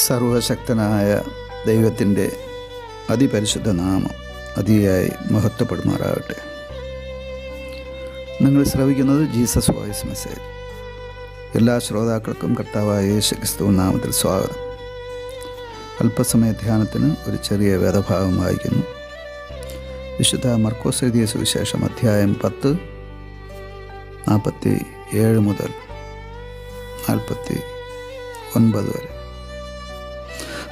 സർവശക്തനായ ദൈവത്തിൻ്റെ അതിപരിശുദ്ധ നാമം അതിയായി മഹത്വപ്പെടുമാറാകട്ടെ. നിങ്ങൾ ശ്രവിക്കുന്നത് ജീസസ് വോയിസ് മെസ്സേജ്. എല്ലാ ശ്രോതാക്കൾക്കും കർത്താവായ യേശുക്രിസ്തു നാമത്തിൽ സ്വാഗതം. അല്പസമയ ധ്യാനത്തിന് ഒരു ചെറിയ വേദഭാഗം വായിക്കുന്നു. വിശുദ്ധ മർക്കോസ് എഴുതിയ സുവിശേഷം അധ്യായം 10 47 മുതൽ 49 വരെ.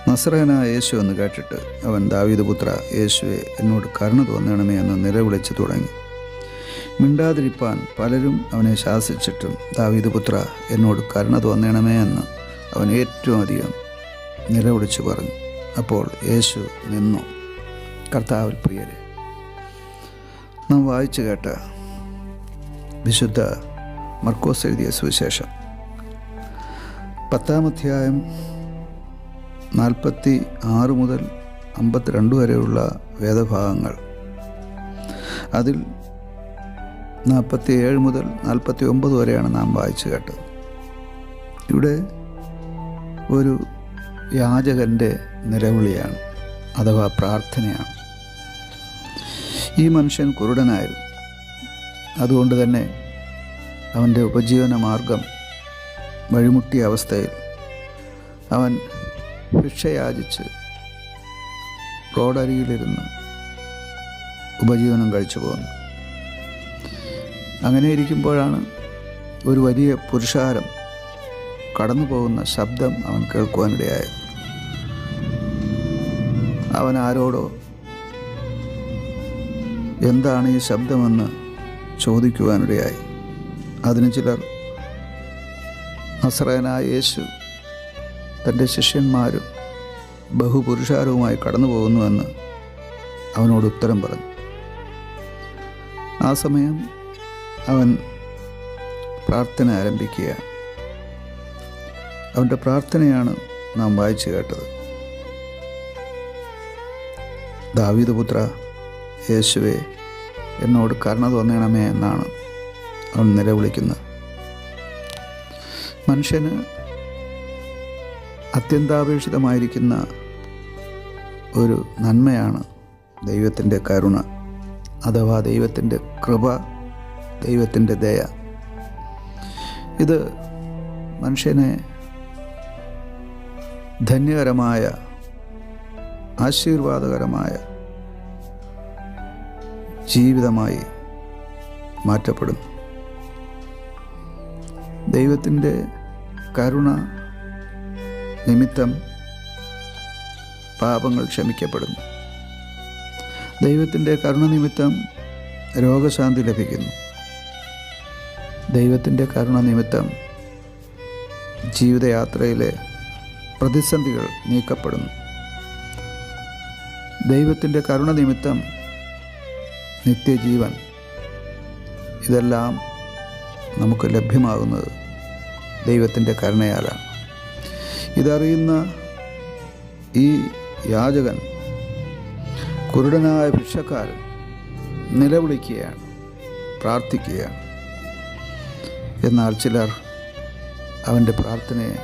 നസറേയനായ യേശു എന്ന് കേട്ടിട്ട് അവൻ ദാവീദ് പുത്ര യേശുവെ, എന്നോട് കരുണ തോന്നണമേ എന്ന് നിലവിളിച്ചു തുടങ്ങി. മിണ്ടാതിരിപ്പാൻ പലരും അവനെ ശാസിച്ചിട്ടും ദാവീദ് പുത്ര എന്നോട് കരുണ തോന്നണമേ എന്ന് അവൻ ഏറ്റവും അധികം നിലവിളിച്ചു പറഞ്ഞു. അപ്പോൾ യേശു നിന്നു. കർത്താവിൽ പ്രിയരെ, നാം വായിച്ചു കേട്ട വിശുദ്ധ മർക്കോസ് എഴുതിയ സുവിശേഷം 10-ാം അധ്യായം 46 മുതൽ 52 വരെയുള്ള വേദഭാഗങ്ങൾ, അതിൽ 47 മുതൽ 49 വരെയാണ് നാം വായിച്ചു കേട്ടത്. ഇവിടെ ഒരു യാചകൻ്റെ നിലവിളിയാണ്, അഥവാ പ്രാർത്ഥനയാണ്. ഈ മനുഷ്യൻ കുരുടനായിരുന്നു. അതുകൊണ്ട് തന്നെ അവൻ്റെ ഉപജീവന മാർഗം വഴിമുട്ടിയ അവസ്ഥയിൽ അവൻ ഭിക്ഷയാചിച്ച് റോഡരികിലിരുന്ന് ഉപജീവനം കഴിച്ചു പോകുന്നു. അങ്ങനെ ഇരിക്കുമ്പോഴാണ് ഒരു വലിയ പുരുഷാരം കടന്നു പോകുന്ന ശബ്ദം അവൻ കേൾക്കുവാനിടയായത്. അവൻ ആരോടോ എന്താണ് ഈ ശബ്ദമെന്ന് ചോദിക്കുവാനിടയായി. അതിന് ചിലർ നസറേയനായ യേശു തൻ്റെ ശിഷ്യന്മാരും ബഹുപുരുഷാരവുമായി കടന്നു പോകുന്നുവെന്ന് അവനോട് ഉത്തരം പറഞ്ഞു. ആ സമയം അവൻ പ്രാർത്ഥന ആരംഭിക്കുകയാണ്. അവൻ്റെ പ്രാർത്ഥനയാണ് നാം വായിച്ചു കേട്ടത്. ദാവീദ് പുത്ര യേശുവെ, എന്നോട് കരുണ തോന്നണമേ എന്നാണ് അവൻ നിലവിളിക്കുന്നത്. മനുഷ്യന് അത്യന്താപേക്ഷിതമായിരിക്കുന്ന ഒരു നന്മയാണ് ദൈവത്തിൻ്റെ കരുണ, അഥവാ ദൈവത്തിൻ്റെ കൃപ, ദൈവത്തിൻ്റെ ദയ. ഇത് മനുഷ്യനെ ധന്യകരമായ, ആശീർവാദകരമായ ജീവിതമായി മാറ്റപ്പെടുന്നു. ദൈവത്തിൻ്റെ കരുണ നിമിത്തം പാപങ്ങൾ ക്ഷമിക്കപ്പെടുന്നു. ദൈവത്തിൻ്റെ കരുണ നിമിത്തം രോഗശാന്തി ലഭിക്കുന്നു. ദൈവത്തിൻ്റെ കരുണ നിമിത്തം ജീവിതയാത്രയിലെ പ്രതിസന്ധികൾ നീക്കപ്പെടുന്നു. ദൈവത്തിൻ്റെ കരുണ നിമിത്തം നിത്യജീവൻ, ഇതെല്ലാം നമുക്ക് ലഭ്യമാകുന്നത് ദൈവത്തിൻ്റെ കരുണയാലാണ്. ഇതറിയുന്ന ഈ യാചകൻ, കുരുടനായ ഭിക്ഷക്കാരൻ, നിലവിളിക്കുകയാണ്, പ്രാർത്ഥിക്കുകയാണ്. എന്നാൽ ചിലർ അവൻ്റെ പ്രാർത്ഥനയെ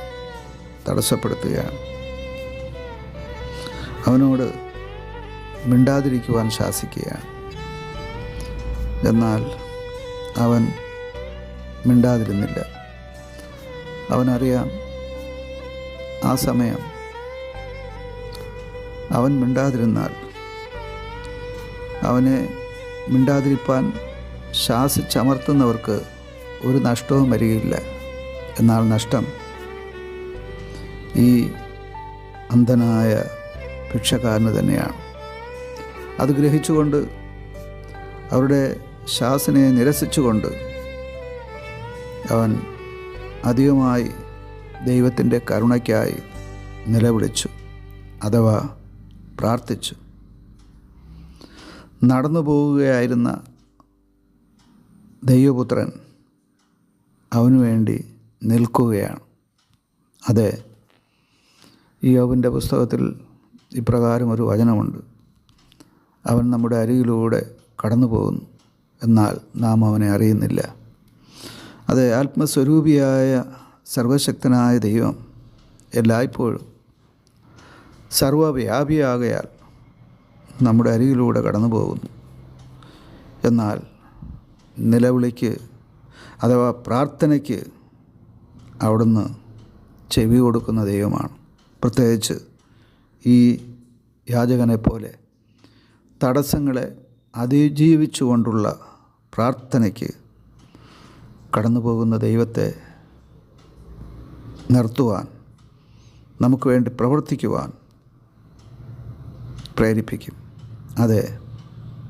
തടസ്സപ്പെടുത്തുകയാണ്. അവനോട് മിണ്ടാതിരിക്കുവാൻ ശാസിക്കുകയാണ്. എന്നാൽ അവൻ മിണ്ടാതിരുന്നില്ല. അവനറിയാം ആ സമയം അവൻ മിണ്ടാതിരുന്നാൽ അവനെ മിണ്ടാതിരിപ്പാൻ ശാസിച്ചമർത്തുന്നവർക്ക് ഒരു നഷ്ടവും വരികയില്ല. എന്നാൽ നഷ്ടം ഈ അന്ധനായ ഭിക്ഷക്കാരന് തന്നെയാണ്. അത് ഗ്രഹിച്ചുകൊണ്ട്, അവരുടെ ശാസനയെ നിരസിച്ചുകൊണ്ട് അവൻ അധികമായി ദൈവത്തിൻ്റെ കരുണയ്ക്കായി നിലവിളിച്ചു, അഥവാ പ്രാർത്ഥിച്ചു. നടന്നു പോവുകയായിരുന്ന ദൈവപുത്രൻ അവനു വേണ്ടി നിൽക്കുകയാണ്. അതെ, ഈ യോബിൻ്റെ പുസ്തകത്തിൽ ഇപ്രകാരം ഒരു വചനമുണ്ട്: അവൻ നമ്മുടെ അരികിലൂടെ കടന്നു പോകുന്നു, എന്നാൽ നാം അവനെ അറിയുന്നില്ല. അത് ആത്മസ്വരൂപിയായ സർവശക്തനായ ദൈവം എല്ലായ്പ്പോഴും സർവ്വവ്യാപിയാകയാൽ നമ്മുടെ അരികിലൂടെ കടന്നു പോകുന്നു. എന്നാൽ നിലവിളിക്ക് അഥവാ പ്രാർത്ഥനയ്ക്ക് അവിടുന്ന് ചെവി കൊടുക്കുന്ന ദൈവമാണ്. പ്രത്യേകിച്ച് ഈ യാചകനെപ്പോലെ തടസ്സങ്ങളെ അതിജീവിച്ചുകൊണ്ടുള്ള പ്രാർത്ഥനയ്ക്ക് കടന്നു പോകുന്ന ദൈവത്തെ നിർത്തുവാൻ, നമുക്ക് വേണ്ടി പ്രവർത്തിക്കുവാൻ പ്രേരിപ്പിക്കും. അതെ,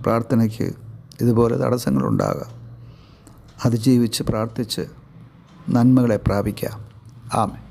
പ്രാർത്ഥനയ്ക്ക് ഇതുപോലെ തടസ്സങ്ങളുണ്ടാകാം. അതിജീവിച്ച് പ്രാർത്ഥിച്ച് നന്മകളെ പ്രാപിക്കാം. ആമേൻ.